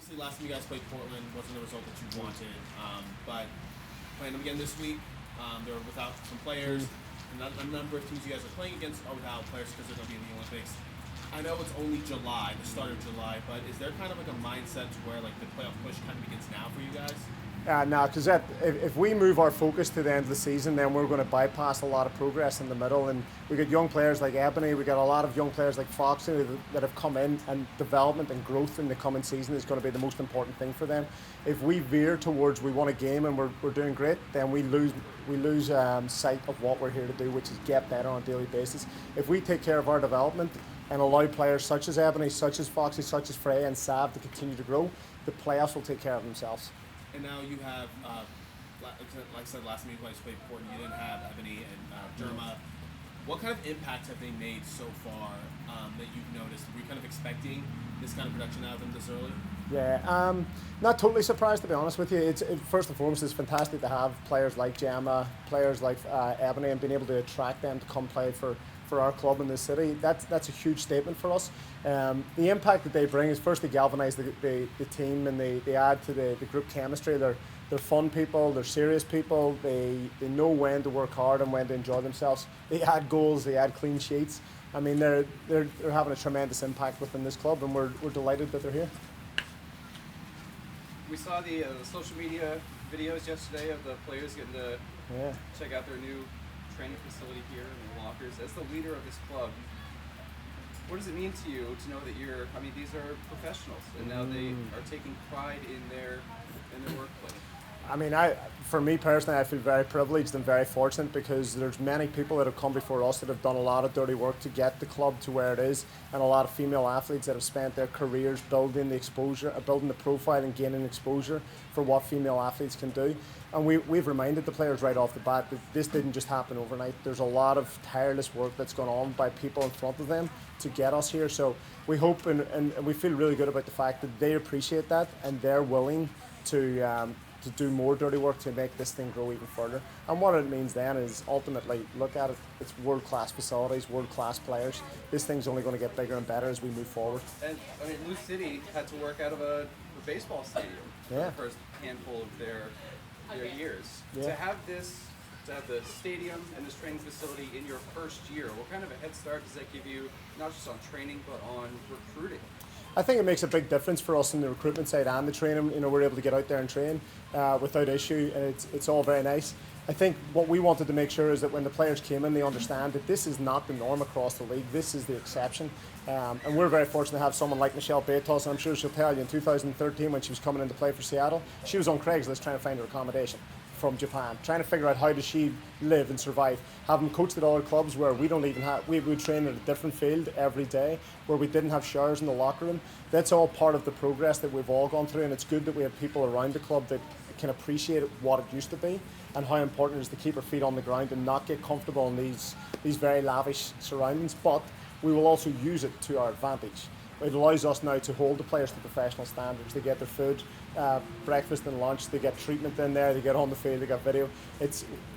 obviously last time you guys played Portland wasn't the result that you wanted, but playing them again this week, they were without some players, and a number of teams you guys are playing against are without players because they're going to be in the Olympics. I know it's only July, the start of July, but is there kind of like a mindset to where like the playoff push kind of begins now for you guys? No, because if we move our focus to the end of the season, then we're going to bypass a lot of progress in the middle. And we got young players like Ebony, we got a lot of young players like Foxy that have come in, and development and growth in the coming season is going to be the most important thing for them. If we veer towards we won a game and we're doing great, then we lose sight of what we're here to do, which is get better on a daily basis. If we take care of our development and allow players such as Ebony, such as Foxy, such as Freya and Sav to continue to grow, the playoffs will take care of themselves. And now you have, like I said, last time you guys played Portland, you didn't have Ebony and Derma. What kind of impacts have they made so far that you've noticed? Were you kind of expecting this kind of production out of them this early? Yeah, not totally surprised, to be honest with you. First and foremost, it's fantastic to have players like Gemma, players like Ebony, and being able to attract them to come play for our club in the city. That's a huge statement for us. The impact that they bring is first to galvanise the team, and they add to the group chemistry. They're fun people, they're serious people, they know when to work hard and when to enjoy themselves. They add goals, they add clean sheets. I mean, they're having a tremendous impact within this club, and we're delighted that they're here. We saw the social media videos yesterday of the players getting to check out their new training facility here in the lockers. As the leader of this club, what does it mean to you to know that these are professionals and now they are taking pride in their workplace? I mean, for me personally, I feel very privileged and very fortunate because there's many people that have come before us that have done a lot of dirty work to get the club to where it is, and a lot of female athletes that have spent their careers building the exposure, building the profile and gaining exposure for what female athletes can do. And we've reminded the players right off the bat that this didn't just happen overnight. There's a lot of tireless work that's gone on by people in front of them to get us here. So we hope and we feel really good about the fact that they appreciate that and they're willing to do more dirty work to make this thing grow even further. And what it means then is ultimately, look at it, it's world-class facilities, world-class players. This thing's only going to get bigger and better as we move forward. And I mean, Lou City had to work out of a baseball stadium for the first handful of their years. Yeah. To have the stadium and this training facility in your first year, what kind of a head start does that give you, not just on training, but on recruiting? I think it makes a big difference for us in the recruitment side and the training. You know, we're able to get out there and train without issue, and it's all very nice. I think what we wanted to make sure is that when the players came in, they understand that this is not the norm across the league. This is the exception. And we're very fortunate to have someone like Michelle Batos, and I'm sure she'll tell you in 2013 when she was coming in to play for Seattle, she was on Craigslist trying to find her accommodation from Japan, trying to figure out how does she live and survive. Having coached at other clubs where we would train at a different field every day, where we didn't have showers in the locker room. That's all part of the progress that we've all gone through, and it's good that we have people around the club that can appreciate what it used to be and how important it is to keep our feet on the ground and not get comfortable in these very lavish surroundings, but we will also use it to our advantage. It allows us now to hold the players to professional standards. They get their food, breakfast and lunch, they get treatment in there, they get on the field, they get video.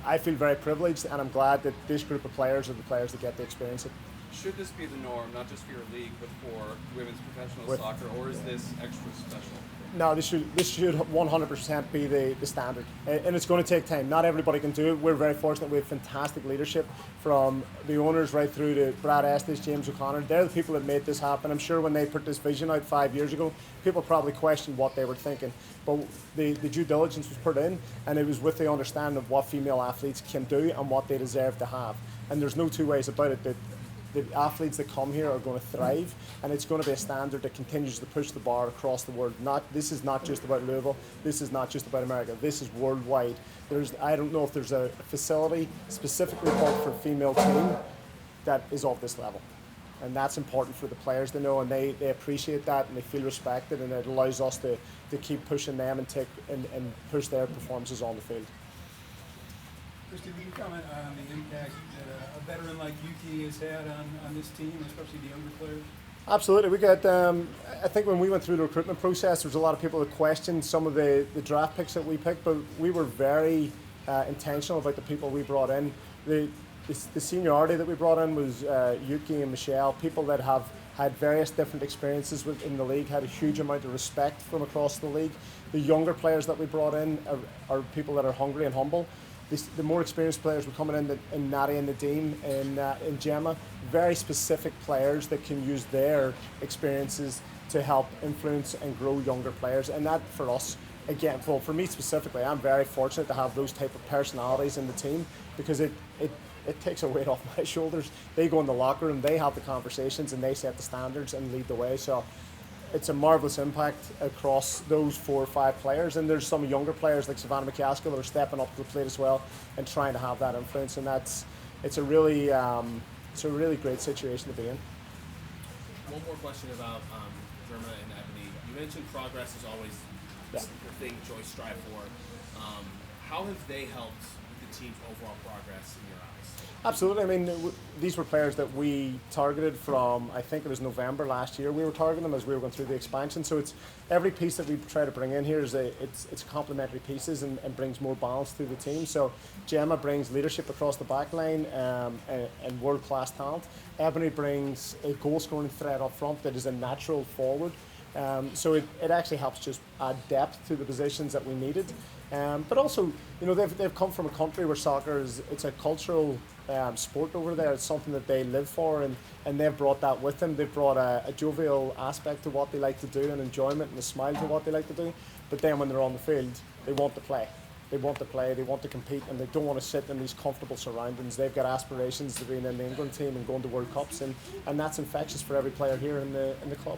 I feel very privileged, and I'm glad that this group of players are the players that get to experience it. Should this be the norm, not just for your league, but for women's professional soccer, or is this extra special? No, this should 100% be the standard, and it's going to take time. Not everybody can do it. We're very fortunate. We have fantastic leadership from the owners right through to Brad Estes, James O'Connor. They're the people that made this happen. I'm sure when they put this vision out 5 years ago, people probably questioned what they were thinking, but the due diligence was put in, and it was with the understanding of what female athletes can do and what they deserve to have. And there's no two ways about it that the athletes that come here are going to thrive, and it's going to be a standard that continues to push the bar across the world. This is not just about Louisville, this is not just about America, this is worldwide. I don't know if there's a facility specifically built for a female team that is of this level. And that's important for the players to know, and they appreciate that and they feel respected, and it allows us to keep pushing them and push their performances on the field. Christy, will you comment on the impact that a veteran like Yuki has had on this team, especially the younger players? Absolutely. We got. I think when we went through the recruitment process, there was a lot of people that questioned some of the draft picks that we picked, but we were very intentional about the people we brought in. The seniority that we brought in was Yuki and Michelle, people that have had various different experiences within the league, had a huge amount of respect from across the league. The younger players that we brought in are people that are hungry and humble. The more experienced players were coming in Natty and Nadeem in Gemma, very specific players that can use their experiences to help influence and grow younger players. And that for us, again, well, for me specifically, I'm very fortunate to have those type of personalities in the team, because it takes a weight off my shoulders. They go in the locker room, they have the conversations, and they set the standards and lead the way. So it's a marvellous impact across those 4 or 5 players, and there's some younger players like Savannah McCaskill that are stepping up to the plate as well and trying to have that influence, and it's a really great situation to be in. One more question about Germa and Ebony. You mentioned progress is always the thing Joyce strive for. How have they helped with the team's overall progress in your eyes? Absolutely. I mean, these were players that we targeted from, I think it was November last year. We were targeting them as we were going through the expansion. So it's every piece that we try to bring in here is it's complementary pieces and brings more balance to the team. So Gemma brings leadership across the back line and world-class talent. Ebony brings a goal-scoring threat up front that is a natural forward. So it actually helps just add depth to the positions that we needed. But also, you know, they've come from a country where soccer it's a cultural sport over there. It's something that they live for, and they've brought that with them. They've brought a jovial aspect to what they like to do, and enjoyment and a smile to what they like to do. But then when they're on the field, they want to play. They want to play, they want to compete, and they don't want to sit in these comfortable surroundings. They've got aspirations to being in the England team and going to World Cups, and that's infectious for every player here in the club.